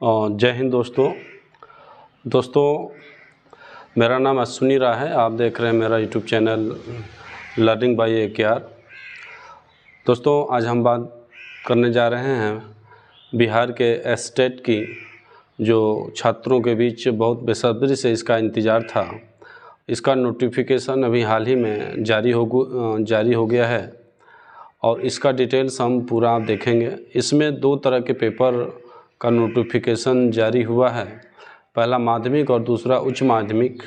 जय हिंद दोस्तों, मेरा नाम अश्विनी राय है। आप देख रहे हैं मेरा YouTube channel learning by AKR। दोस्तों, आज हम बात करने जा रहे हैं बिहार के एस्टेट की, जो छात्रों के बीच बहुत बेसब्री से इसका इंतज़ार था। इसका नोटिफिकेशन अभी हाल ही में जारी हो गया है और इसका डिटेल्स हम पूरा आप देखेंगे। इसमें 2 तरह के पेपर का नोटिफिकेशन जारी हुआ है, पहला माध्यमिक और दूसरा उच्च माध्यमिक।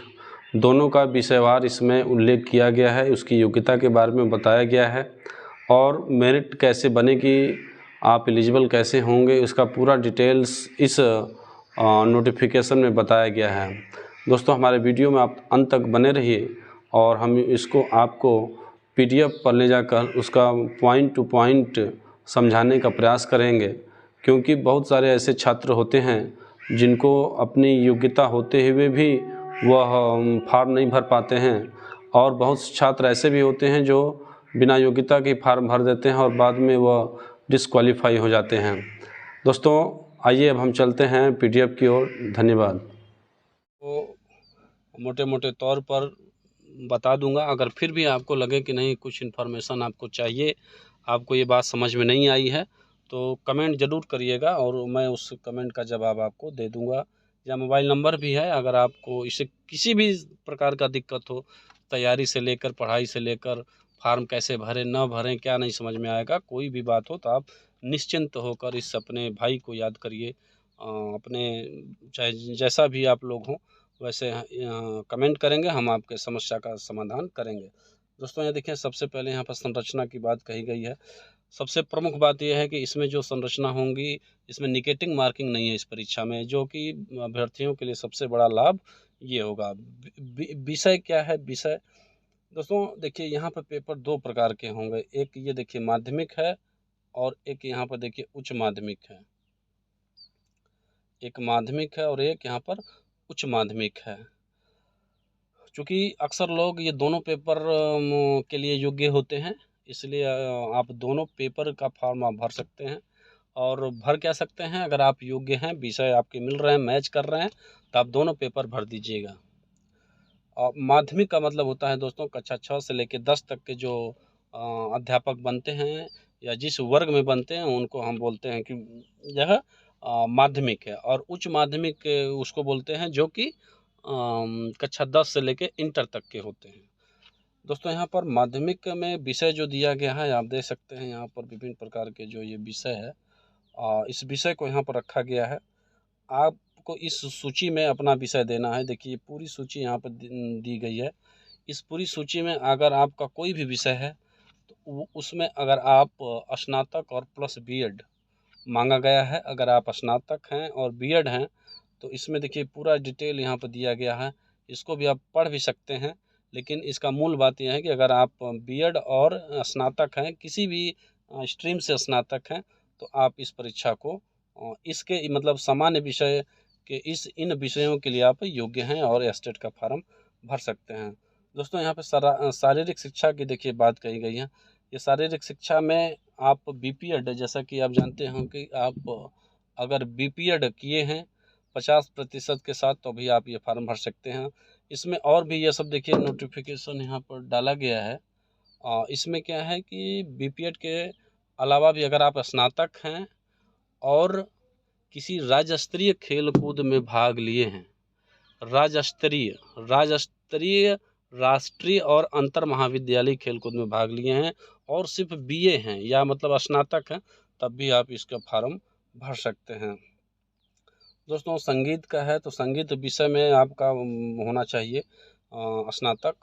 दोनों का विषयवार इसमें उल्लेख किया गया है, उसकी योग्यता के बारे में बताया गया है और मेरिट कैसे बनेगी, आप एलिजिबल कैसे होंगे, उसका पूरा डिटेल्स इस नोटिफिकेशन में बताया गया है। दोस्तों, हमारे वीडियो में आप अंत तक बने रहिए और हम इसको आपको PDF पर ले जाकर उसका पॉइंट टू पॉइंट समझाने का प्रयास करेंगे, क्योंकि बहुत सारे ऐसे छात्र होते हैं जिनको अपनी योग्यता होते हुए भी वह फार्म नहीं भर पाते हैं और बहुत से छात्र ऐसे भी होते हैं जो बिना योग्यता के फार्म भर देते हैं और बाद में वह डिसक्वालीफाई हो जाते हैं। दोस्तों, आइए अब हम चलते हैं PDF की ओर। धन्यवाद। तो मोटे मोटे तौर पर बता दूंगा, अगर फिर भी आपको लगे कि नहीं कुछ इन्फॉर्मेशन आपको चाहिए, आपको ये बात समझ में नहीं आई है, तो कमेंट ज़रूर करिएगा और मैं उस कमेंट का जवाब आपको दे दूंगा। या मोबाइल नंबर भी है, अगर आपको इससे किसी भी प्रकार का दिक्कत हो, तैयारी से लेकर पढ़ाई से लेकर फार्म कैसे भरें न भरें, क्या नहीं समझ में आएगा, कोई भी बात हो तो आप निश्चिंत होकर इस अपने भाई को याद करिए। अपने चाहे जैसा भी आप लोग हों वैसे कमेंट करेंगे, हम आपके समस्या का समाधान करेंगे। दोस्तों, ये देखिए, सबसे पहले यहाँ पर संरचना की बात कही गई है। सबसे प्रमुख बात यह है कि इसमें जो संरचना होंगी, इसमें निगेटिव मार्किंग नहीं है इस परीक्षा में, जो कि अभ्यर्थियों के लिए सबसे बड़ा लाभ ये होगा। विषय क्या है? विषय दोस्तों देखिए, यहाँ पर पेपर 2 प्रकार के होंगे। एक ये देखिए माध्यमिक है और एक यहाँ पर देखिए उच्च माध्यमिक है। एक माध्यमिक है और एक यहाँ पर उच्च माध्यमिक है। चूँकि अक्सर लोग ये दोनों पेपर के लिए योग्य होते हैं, इसलिए आप दोनों पेपर का फॉर्म आप भर सकते हैं। और भर क्या सकते हैं, अगर आप योग्य हैं, विषय आपके मिल रहे हैं, मैच कर रहे हैं, तो आप दोनों पेपर भर दीजिएगा। और माध्यमिक का मतलब होता है दोस्तों, कक्षा 6 से लेकर 10 तक के जो अध्यापक बनते हैं या जिस वर्ग में बनते हैं, उनको हम बोलते हैं कि यह माध्यमिक है। और उच्च माध्यमिक उसको बोलते हैं जो कि कक्षा 10 से लेकर इंटर तक के होते हैं। दोस्तों, यहाँ पर माध्यमिक में विषय जो दिया गया है, आप देख सकते हैं यहाँ पर विभिन्न प्रकार के जो ये विषय है, इस विषय को यहाँ पर रखा गया है। आपको इस सूची में अपना विषय देना है। देखिए, पूरी सूची यहाँ पर दी गई है। इस पूरी सूची में अगर आपका कोई भी विषय है तो उसमें अगर आप स्नातक और प्लस B.Ed मांगा गया है, अगर आप स्नातक हैं और B.Ed हैं तो इसमें देखिए पूरा डिटेल यहाँ पर दिया गया है। इसको भी आप पढ़ भी सकते हैं, लेकिन इसका मूल बात यह है कि अगर आप B.Ed और स्नातक हैं, किसी भी स्ट्रीम से स्नातक हैं, तो आप इस परीक्षा को इसके मतलब सामान्य विषय के इन विषयों के लिए आप योग्य हैं और एस्टेट का फार्म भर सकते हैं। दोस्तों, यहाँ पे शारीरिक शिक्षा की देखिए बात कही गई है। ये शारीरिक शिक्षा में आप B.Ed, जैसा कि आप जानते हैं कि आप अगर B.Ed किए हैं 50% के साथ, तो भी आप ये फार्म भर सकते हैं। इसमें और भी ये सब देखिए नोटिफिकेशन यहाँ पर डाला गया है। इसमें क्या है कि B.Ed के अलावा भी अगर आप स्नातक हैं और किसी राज्य स्तरीय खेल कूद में भाग लिए हैं, राज्य स्तरीय राष्ट्रीय और अंतर महाविद्यालय खेलकूद में भाग लिए हैं और सिर्फ BA हैं या मतलब स्नातक हैं, तब भी आप इसका फार्म भर सकते हैं। दोस्तों, संगीत का है तो संगीत विषय में आपका होना चाहिए स्नातक।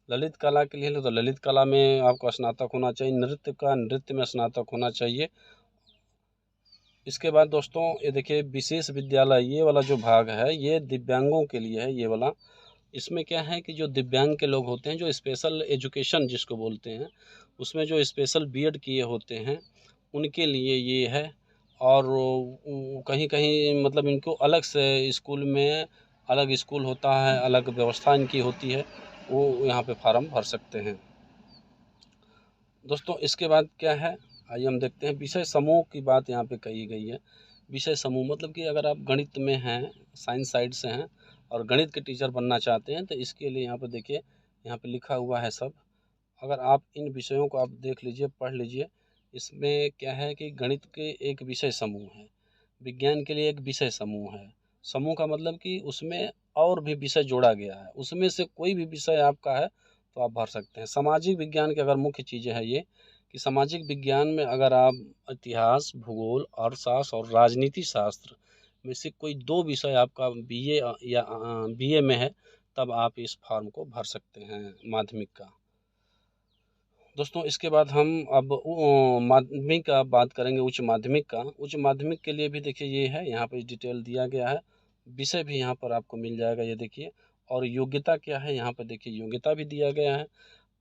ललित कला के लिए तो ललित कला में आपका स्नातक होना चाहिए। नृत्य में स्नातक होना चाहिए। इसके बाद दोस्तों, ये देखिए विशेष विद्यालय, ये वाला जो भाग है ये दिव्यांगों के लिए है, ये वाला। इसमें क्या है कि जो दिव्यांग के लोग होते हैं, जो स्पेशल एजुकेशन जिसको बोलते हैं, उसमें जो स्पेशल B.Ed किए होते हैं उनके लिए ये है। और कहीं कहीं मतलब इनको अलग से स्कूल में अलग स्कूल होता है, अलग व्यवस्था इनकी होती है, वो यहाँ पे फार्म भर सकते हैं। दोस्तों, इसके बाद क्या है, आइए हम देखते हैं विषय समूह की बात यहाँ पे कही गई है। विषय समूह मतलब कि अगर आप गणित में हैं, साइंस साइड से हैं और गणित के टीचर बनना चाहते हैं, तो इसके लिए यहाँ पर देखिए, यहाँ पे लिखा हुआ है सब। अगर आप इन विषयों को आप देख लीजिए, पढ़ लीजिए। इसमें क्या है कि गणित के एक विषय समूह है, विज्ञान के लिए एक विषय समूह है। समूह का मतलब कि उसमें और भी विषय जोड़ा गया है, उसमें से कोई भी विषय आपका है तो आप भर सकते हैं। सामाजिक विज्ञान की अगर मुख्य चीज़ें हैं ये, कि सामाजिक विज्ञान में अगर आप इतिहास, भूगोल, अर्थशास्त्र और राजनीति शास्त्र में से कोई 2 विषय आपका बीए या बीए में है, तब आप इस फॉर्म को भर सकते हैं माध्यमिक का। दोस्तों इसके बाद हम अब माध्यमिक का बात करेंगे, उच्च माध्यमिक का। उच्च माध्यमिक के लिए भी देखिए ये है, यहाँ पे डिटेल दिया गया है, विषय भी यहाँ पर आपको मिल जाएगा, ये देखिए। और योग्यता क्या है, यहाँ पर देखिए योग्यता भी दिया गया है।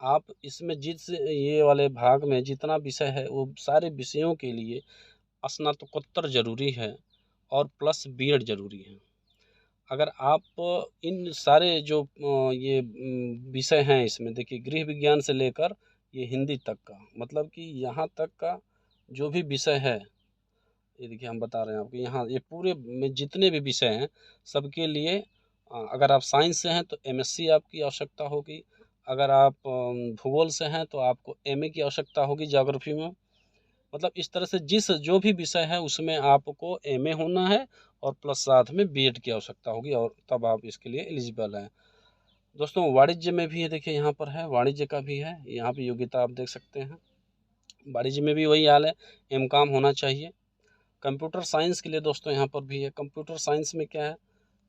आप इसमें जिस ये वाले भाग में जितना विषय है वो सारे विषयों के लिए स्नातकोत्तर जरूरी है और प्लस बीएड जरूरी है। अगर आप इन सारे जो ये विषय हैं, इसमें देखिए गृह विज्ञान से लेकर ये हिंदी तक का, मतलब कि यहाँ तक का जो भी विषय है, ये देखिए हम बता रहे हैं आपको, यहाँ ये पूरे में जितने भी विषय हैं सबके लिए अगर आप साइंस से हैं तो एमएससी आपकी आवश्यकता होगी। अगर आप भूगोल से हैं तो आपको एमए की आवश्यकता होगी ज्योग्राफी में। मतलब इस तरह से जिस जो भी विषय है उसमें आपको एमए होना है और प्लस साथ में बीएड की आवश्यकता होगी, और तब आप इसके लिए एलिजिबल हैं। दोस्तों वाणिज्य में भी है, देखिए यहाँ पर है, वाणिज्य का भी है, यहाँ पे योग्यता आप देख सकते हैं। वाणिज्य में भी वही हाल है, एमकॉम होना चाहिए। कंप्यूटर साइंस के लिए दोस्तों यहाँ पर भी है। कंप्यूटर साइंस में क्या है,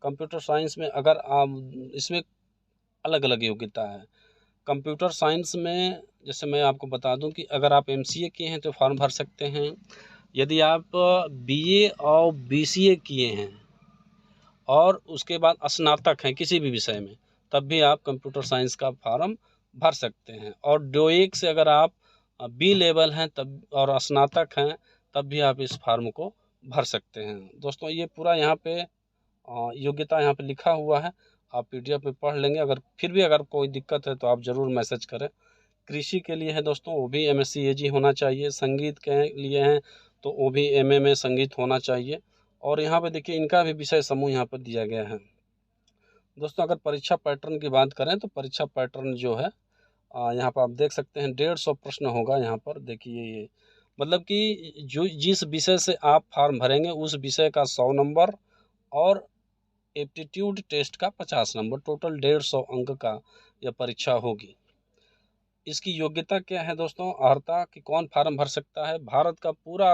कंप्यूटर साइंस में अगर आप इसमें अलग अलग योग्यता है। कंप्यूटर साइंस में जैसे मैं आपको बता दूं कि अगर आप एमसीए किए हैं तो फॉर्म भर सकते हैं। यदि आप बीए और बीसीए किए हैं और उसके बाद स्नातक हैं किसी भी विषय में, तब भी आप कंप्यूटर साइंस का फॉर्म भर सकते हैं। और डोएक से अगर आप बी लेवल हैं तब और स्नातक हैं, तब भी आप इस फॉर्म को भर सकते हैं। दोस्तों ये पूरा यहाँ पे योग्यता यहाँ पे लिखा हुआ है, आप पीडीएफ में पढ़ लेंगे। अगर फिर भी अगर कोई दिक्कत है तो आप ज़रूर मैसेज करें। कृषि के लिए है दोस्तों, वो भी एमएससी एजी होना चाहिए। संगीत के लिए हैं तो वो भी एमए में संगीत होना चाहिए। और यहाँ पे देखिए इनका भी विषय समूह यहाँ पर दिया गया है। दोस्तों अगर परीक्षा पैटर्न की बात करें तो परीक्षा पैटर्न जो है यहाँ पर आप देख सकते हैं, 150 प्रश्न होगा। यहाँ पर देखिए ये मतलब कि जो जिस विषय से आप फॉर्म भरेंगे उस विषय का 100 नंबर और एप्टीट्यूड टेस्ट का 50 नंबर, टोटल 150 अंक का यह परीक्षा होगी। इसकी योग्यता क्या है दोस्तों, अर्हता कि कौन फार्म भर सकता है। भारत का पूरा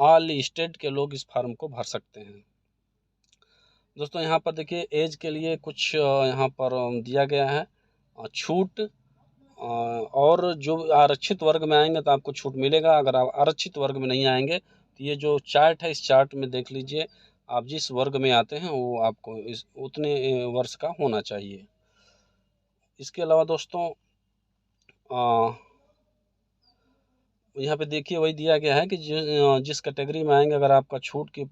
ऑल स्टेट के लोग इस फार्म को भर सकते हैं। दोस्तों यहाँ पर देखिए एज के लिए कुछ यहाँ पर दिया गया है छूट, और जो आरक्षित वर्ग में आएंगे तो आपको छूट मिलेगा। अगर आप आरक्षित वर्ग में नहीं आएंगे तो ये जो चार्ट है, इस चार्ट में देख लीजिए, आप जिस वर्ग में आते हैं वो आपको इस उतने वर्ष का होना चाहिए। इसके अलावा दोस्तों यहाँ पे देखिए वही दिया गया है कि जिस कैटेगरी में आएंगे अगर आपका छूट की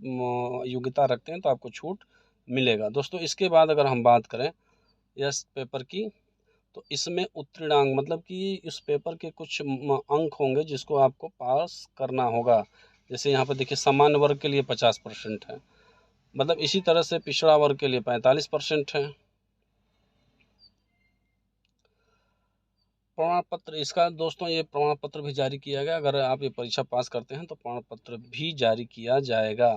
योग्यता रखते हैं तो आपको छूट मिलेगा। दोस्तों इसके बाद अगर हम बात करें यस पेपर की, तो इसमें उत्तीर्णांक मतलब कि इस पेपर के कुछ अंक होंगे जिसको आपको पास करना होगा। जैसे यहाँ पर देखिए सामान्य वर्ग के लिए 50% है, मतलब इसी तरह से पिछड़ा वर्ग के लिए 45% है। प्रमाण पत्र इसका दोस्तों, ये प्रमाण पत्र भी जारी किया गया। अगर आप ये परीक्षा पास करते हैं तो प्रमाण पत्र भी जारी किया जाएगा।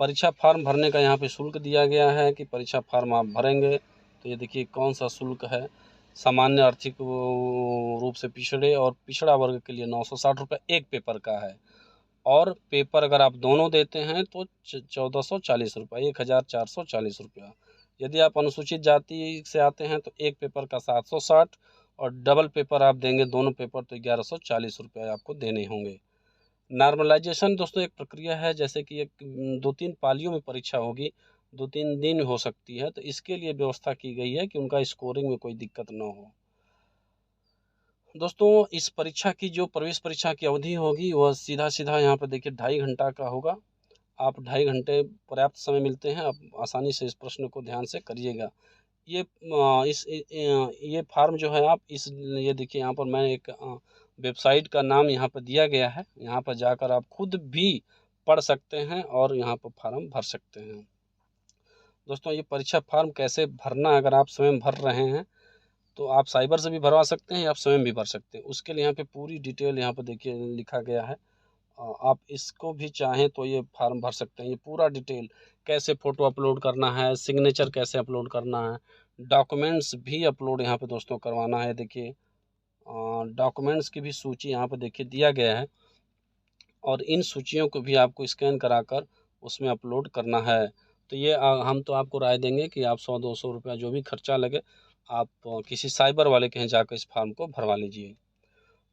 परीक्षा फार्म भरने का यहाँ पे शुल्क दिया गया है कि परीक्षा फार्म आप भरेंगे तो ये देखिए कौन सा शुल्क है। सामान्य आर्थिक रूप से पिछड़े और पिछड़ा वर्ग के लिए 960 रुपये एक पेपर का है, और पेपर अगर आप दोनों देते हैं तो 1440 रुपये, 1440 रुपया। यदि आप अनुसूचित जाति से आते हैं तो एक पेपर का 760, और डबल पेपर आप देंगे दोनों पेपर तो 1140 रुपये आपको देने होंगे। नॉर्मलाइजेशन दोस्तों एक प्रक्रिया है, जैसे कि एक 2-3 पालियों में परीक्षा होगी, 2-3 दिन हो सकती है, तो इसके लिए व्यवस्था की गई है कि उनका स्कोरिंग में कोई दिक्कत ना हो। दोस्तों इस परीक्षा की जो प्रवेश परीक्षा की अवधि होगी वह सीधा सीधा यहाँ पर देखिए 2.5 घंटा का होगा। आप 2.5 घंटे पर्याप्त समय मिलते हैं, आप आसानी से इस प्रश्न को ध्यान से करिएगा। ये फार्म जो है आप ये देखिए यहाँ पर मैं एक वेबसाइट का नाम यहाँ पर दिया गया है, यहाँ पर जाकर आप खुद भी पढ़ सकते हैं और यहाँ पर फार्म भर सकते हैं। दोस्तों ये परीक्षा फार्म कैसे भरना, अगर आप स्वयं भर रहे हैं तो आप साइबर से भी भरवा सकते हैं या आप स्वयं भी भर सकते हैं। उसके लिए यहाँ पे पूरी डिटेल यहाँ पे देखिए लिखा गया है। आप इसको भी चाहें तो ये फार्म भर सकते हैं। ये पूरा डिटेल कैसे फ़ोटो अपलोड करना है, सिग्नेचर कैसे अपलोड करना है, डॉक्यूमेंट्स भी अपलोड यहाँ पे दोस्तों करवाना है। देखिए डॉक्यूमेंट्स की भी सूची यहाँ पे देखिए दिया गया है और इन सूचियों को भी आपको स्कैन कराकर उसमें अपलोड करना है। तो ये हम तो आपको राय देंगे कि आप 100-200 रुपया जो भी खर्चा लगे आप किसी साइबर वाले के यहाँ जाकर इस फार्म को भरवा लीजिए।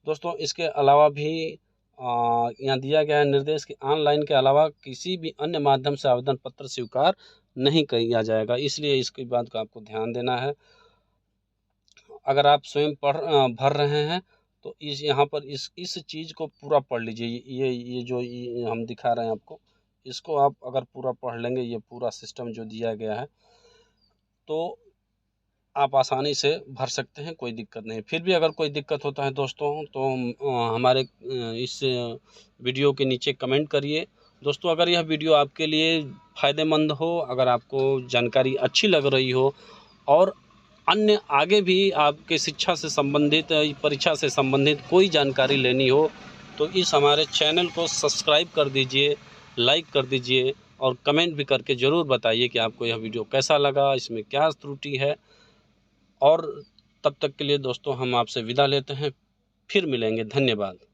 दोस्तों इसके अलावा भी यहाँ दिया गया है निर्देश कि ऑनलाइन के अलावा किसी भी अन्य माध्यम से आवेदन पत्र स्वीकार नहीं किया जाएगा, इसलिए इसकी बात का आपको ध्यान देना है। अगर आप स्वयं भर रहे हैं तो इस यहाँ पर इस चीज़ को पूरा पढ़ लीजिए। ये जो हम दिखा रहे हैं आपको, इसको आप अगर पूरा पढ़ लेंगे, ये पूरा सिस्टम जो दिया गया है, तो आप आसानी से भर सकते हैं, कोई दिक्कत नहीं। फिर भी अगर कोई दिक्कत होता है दोस्तों तो हमारे इस वीडियो के नीचे कमेंट करिए। दोस्तों अगर यह वीडियो आपके लिए फ़ायदेमंद हो, अगर आपको जानकारी अच्छी लग रही हो और अन्य आगे भी आपके शिक्षा से संबंधित, परीक्षा से संबंधित कोई जानकारी लेनी हो तो इस हमारे चैनल को सब्सक्राइब कर दीजिए, लाइक कर दीजिए और कमेंट भी करके ज़रूर बताइए कि आपको यह वीडियो कैसा लगा, इसमें क्या त्रुटि है। और तब तक के लिए दोस्तों हम आपसे विदा लेते हैं, फिर मिलेंगे। धन्यवाद।